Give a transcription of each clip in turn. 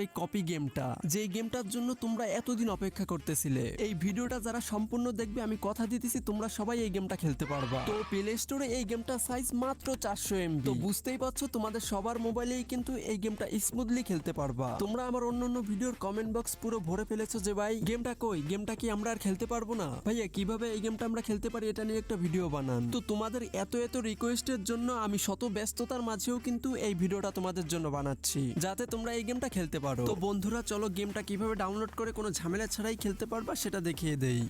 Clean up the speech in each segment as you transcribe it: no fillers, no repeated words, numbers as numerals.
এই কপি গেমটা, যেই গেমটার জন্য তোমরা এতদিন অপেক্ষা করতেছিলে। এই ভিডিওটা যারা সম্পূর্ণ দেখবে আমি কথা দিতেছি তোমরা সবাই এই গেমটা খেলতে পারবা। তো প্লে স্টোরে এই গেমটার সাইজ মাত্র 400 MB। তো বুঝতেই পারছো তোমাদের সবার মোবাইলেই কিন্তু এই গেমটা স্মুথলি খেলতে পারবা। তোমরা আমার অন্যান্য ভিডিওর কমেন্ট বক্স পুরো ভরে ফেলেছো যে ভাই গেমটা কই, গেমটা কি আমরা আর খেলতে পারবো না? ভাইয়া কিভাবে এই গেমটা আমরা খেলতে পারি এটা নিয়ে একটা ভিডিও বানান। তো তোমাদের এত রিকোয়েস্টের জন্য আমি শত ব্যস্ততার মাঝেও কিন্তু এই ভিডিওটা তোমাদের জন্য বানাচ্ছি, যাতে তোমরা এই গেমটা খেলতে পারো। তো বন্ধুরা চলো গেমটা কিভাবে ডাউনলোড করে কোনো ঝামেলা ছাড়াই খেলতে পারবা সেটা দেখিয়ে দেই।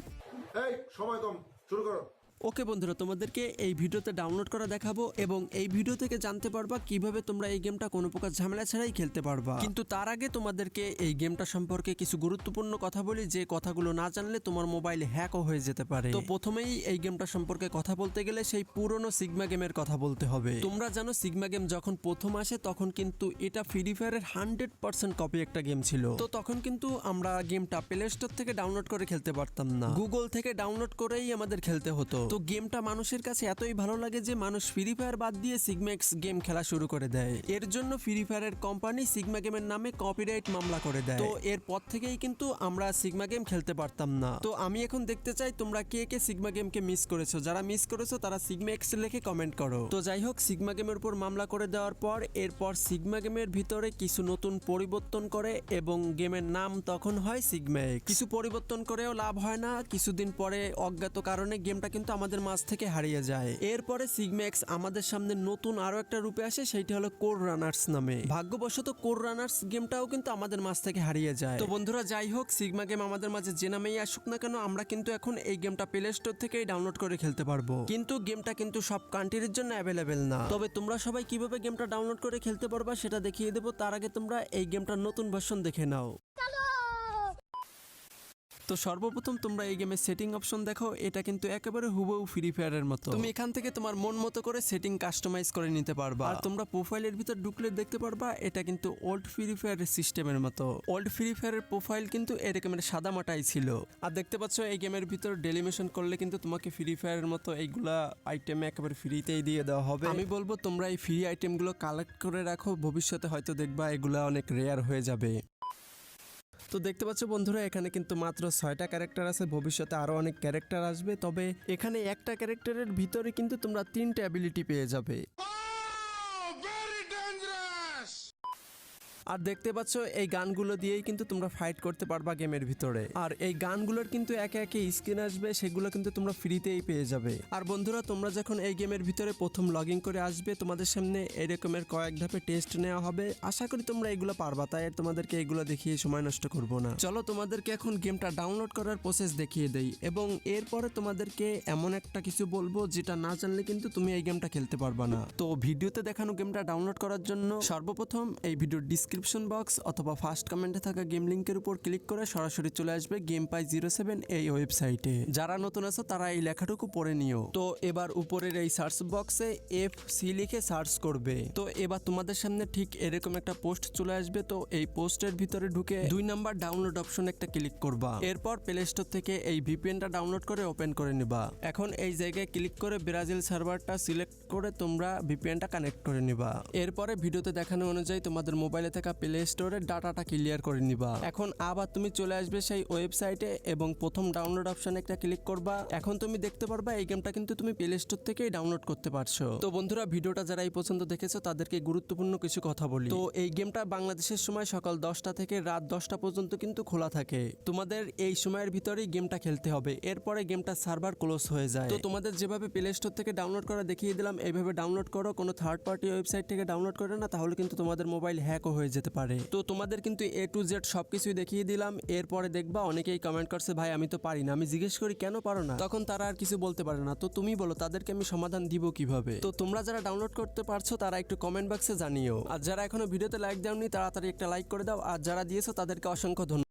এই সময় কম, শুরু করো। ওকে বন্ধুরা, তোমাদেরকে এই ভিডিওতে ডাউনলোড করা দেখাবো এবং এই ভিডিও থেকে জানতে পারবা কিভাবে তোমরা এই গেমটা কোনো প্রকার ঝামেলা ছাড়াই খেলতে পারবা। কিন্তু তার আগে তোমাদেরকে এই গেমটা সম্পর্কে কিছু গুরুত্বপূর্ণ কথা বলি, যে কথাগুলো না জানলে তোমার মোবাইল হ্যাকও হয়ে যেতে পারে। তো প্রথমেই এই গেমটা সম্পর্কে কথা বলতে গেলে সেই পুরনো সিগমা গেমের কথা বলতে হবে। তোমরা জানো সিগমা গেম যখন প্রথম আসে তখন কিন্তু এটা ফ্রি ফায়ারের 100% কপি একটা গেম ছিল। তো তখন কিন্তু আমরা গেমটা প্লে স্টোর থেকে ডাউনলোড করে খেলতে পারতাম না, গুগল থেকে ডাউনলোড করেই আমাদের খেলতে হতো। তো গেমটা মানুষের কাছে এতই ভালো লাগে যে মানুষ ফ্রি ফায়ার বাদ দিয়ে সিগম্যাক্স গেম খেলা শুরু করে দেয়। এর জন্য ফ্রি ফায়ারের কোম্পানি সিগমা গেমের নামে কপিরাইট মামলা করে দেয়। তো এরপর থেকেই কিন্তু আমরা সিগমা গেম খেলতে পারতাম না। তো আমি এখন দেখতে চাই তোমরা কে কে সিগমা গেমকে মিস করেছো। যারা মিস করেছো তারা সিগম্যাক্স লিখে কমেন্ট করো। তো যাই হোক, সিগমা গেমের উপর মামলা করে দেওয়ার পর এরপর সিগমা গেমের ভিতরে কিছু নতুন পরিবর্তন করে এবং গেমের নাম তখন হয় সিগম্যাক্স। কিছু পরিবর্তন করেও লাভ হয় না, কিছুদিন পরে অজ্ঞাত কারণে গেমটা কিন্তু আমাদের মাঝ থেকে হারিয়ে যায়। এরপরে সিগম্যাক্স আমাদের সামনে নতুন আরো একটা রূপে আসে, সেইটা হলো কোর রানার্স নামে। ভাগ্যবশত কোর রানার্স গেমটাও কিন্তু আমাদের মাঝ থেকে হারিয়ে যায়। তো বন্ধুরা যাই হোক, সিগমা গেম আমাদের মাঝে যে নামেই আসুক না কেন, আমরা কিন্তু এখন এই গেমটা প্লে স্টোর থেকেই ডাউনলোড করে খেলতে পারবো। কিন্তু গেমটা কিন্তু সব কান্ট্রির জন্য অ্যাভেলেবেল না। তবে তোমরা সবাই কিভাবে গেমটা ডাউনলোড করে খেলতে পারবা সেটা দেখিয়ে দেবো। তার আগে তোমরা এই গেমটার নতুন ভার্সন দেখে নাও। তো সর্বপ্রথম তোমরা এই গেমের সেটিং অপশন দেখো, এটা কিন্তু একেবারে হুবহু ফ্রি ফায়ারের মতো। তুমি এখান থেকে তোমার মন মতো করে সেটিং কাস্টমাইজ করে নিতে পারবা। আর তোমরা প্রোফাইলের ভিতর ঢুকলে দেখতে পারবা এটা কিন্তু ওল্ড ফ্রি ফায়ারের সিস্টেমের মতো। ওল্ড ফ্রি ফায়ারের প্রোফাইল কিন্তু এরকমের সাদা মাটাই ছিল। আর দেখতে পাচ্ছ এই গেমের ভিতর ডেলিমেশন করলে কিন্তু তোমাকে ফ্রি ফায়ারের মতো এইগুলা আইটেম একেবারে ফ্রিতেই দিয়ে দেওয়া হবে। আমি বলবো তোমরা এই ফ্রি আইটেমগুলো কালেক্ট করে রাখো, ভবিষ্যতে হয়তো দেখবা এগুলা অনেক রেয়ার হয়ে যাবে। তো দেখতে পাচ্ছ বন্ধুরা, এখানে কিন্তু মাত্র 6টা ক্যারেক্টার আছে, ভবিষ্যতে আরো অনেক ক্যারেক্টার আসবে। তবে এখানে একটা ক্যারেক্টারের ভিতরে কিন্তু তোমরা 3টে অ্যাবিলিটি পেয়ে যাবে। আর দেখতে পাচ্ছ এই গানগুলো দিয়েই কিন্তু তোমরা ফাইট করতে পারবা গেমের ভিতরে। আর এই গানগুলোর কিন্তু একে একে স্কিন আসবে, সেগুলো কিন্তু তোমরা ফ্রিতেই পেয়ে যাবে। আর বন্ধুরা তোমরা যখন এই গেমের ভিতরে প্রথম লগ ইন করে আসবে, তোমাদের সামনে এরকমের কয়েক ধাপে টেস্ট নেওয়া হবে। আশা করি তোমরা এগুলো পারবা, তাই আর তোমাদেরকে এগুলো দেখিয়ে সময় নষ্ট করব না। চলো তোমাদেরকে এখন গেমটা ডাউনলোড করার প্রসেস দেখিয়ে দেই এবং এরপরে তোমাদেরকে এমন একটা কিছু বলবো যেটা না জানলে কিন্তু তুমি এই গেমটা খেলতে পারবা না। তো ভিডিওতে দেখানো গেমটা ডাউনলোড করার জন্য সর্বপ্রথম এই ভিডিওর ডিসক্রিপশন বক্স অথবা ফার্স্ট কমেন্টে থাকা গেম লিংকের উপর ক্লিক করে সরাসরি চলে আসবে GamePie07 এই ওয়েবসাইটে। যারা নতুন আছো তারা এই লেখাটুকু পড়ে নিও। তো এবার উপরের এই সার্চ বক্সে FC লিখে সার্চ করবে। তো এবার তোমাদের সামনে ঠিক এরকম একটা পোস্ট চলে আসবে। তো এই পোস্টের ভিতরে ঢুকে 2 নাম্বার ডাউনলোড অপশন একটা ক্লিক করবা। এরপর প্লে স্টোর থেকে এই VPNটা ডাউনলোড করে ওপেন করে নিবা। এখন এই জায়গায় ক্লিক করে ব্রাজিল সার্ভারটা সিলেক্ট করে তোমরা VPNটা কানেক্ট করে নিবা। এরপরে ভিডিওতে দেখানো অনুযায়ী তোমাদের মোবাইলে থাকা প্লে স্টোরের ডাটাটা ক্লিয়ার করে নিবা। এখন আবার তুমি চলে আসবে সেই ওয়েবসাইটে এবং প্রথম ডাউনলোড অপশনে একটা ক্লিক করবা। এখন তুমি দেখতে পারবা এই গেমটা কিন্তু তুমি প্লে স্টোর থেকেই ডাউনলোড করতে পারছো। তো বন্ধুরা ভিডিওটা যারা এই পর্যন্ত দেখেছো তাদেরকে গুরুত্বপূর্ণ কিছু কথা বলি। তো এই গেমটা বাংলাদেশের সময় সকাল 10টা থেকে রাত 10টা পর্যন্ত কিন্তু খোলা থাকে। তোমাদের এই সময়ের ভিতরেই গেমটা খেলতে হবে, এরপরে গেমটা সার্ভার ক্লোজ হয়ে যায়। তো তোমাদের যেভাবে প্লে স্টোর থেকে ডাউনলোড করা দেখিয়ে দিলাম, এইভাবে ডাউনলোড করো, কোনো থার্ড পার্টি ওয়েবসাইট থেকে ডাউনলোড করে না, তাহলে কিন্তু তোমাদের মোবাইল হ্যাকও হয়ে যেতে পারে। তো তোমাদের কিন্তু A to Z সবকিছুই দেখিয়ে দিলাম। এরপরে দেখবা অনেকেই কমেন্ট করছে ভাই আমি তো পারি না। আমি জিজ্ঞেস করি কেন পারো না, তখন তারা আর কিছু বলতে পারে না। তো তুমি বলো তাদেরকে আমি সমাধান দিব কিভাবে। তো তোমরা যারা ডাউনলোড করতে পারছো তারা একটু কমেন্ট বক্সে জানিও। আর যারা এখনো ভিডিওতে লাইক দাওনি তাড়াতাড়ি একটা লাইক করে দাও। আর যারা দিয়েছো তাদেরকে অসংখ্য ধন্যবাদ।